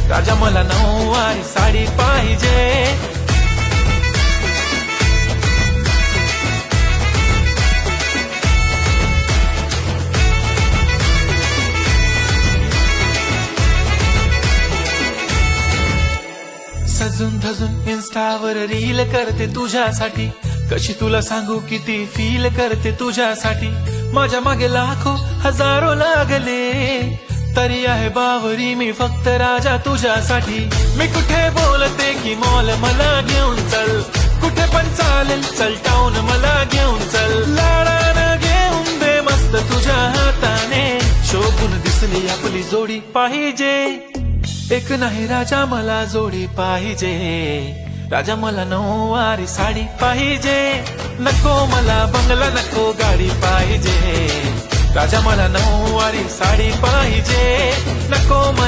राजा मला नऊवारी साडी पाहिजे. सजून धजून इन्स्टावर रील करते तुझ्यासाठी, कशी तुला सांगू किती फील करते तुझ्यासाठी. माझ्या मागे लाखो हजारो लागले, तरी आहे बावरी मी फक्त राजा तुझ्यासाठी. मी कुठे बोलते की मॉल मला घेऊन चल, कुठे पण चालेल चल टाऊन मला घेऊन चल. लाडानं घेऊन दे मस्त तुझ्या हाताने, शोभून दिसली आपली जोडी पाहिजे. एक नाही राजा मला जोडी पाहिजे. राजा मला नऊवारी साडी पाहिजे. नको मला बंगला नको गाडी पाहिजे. राजा मला नऊवारी साडी पाहिजे. नको मला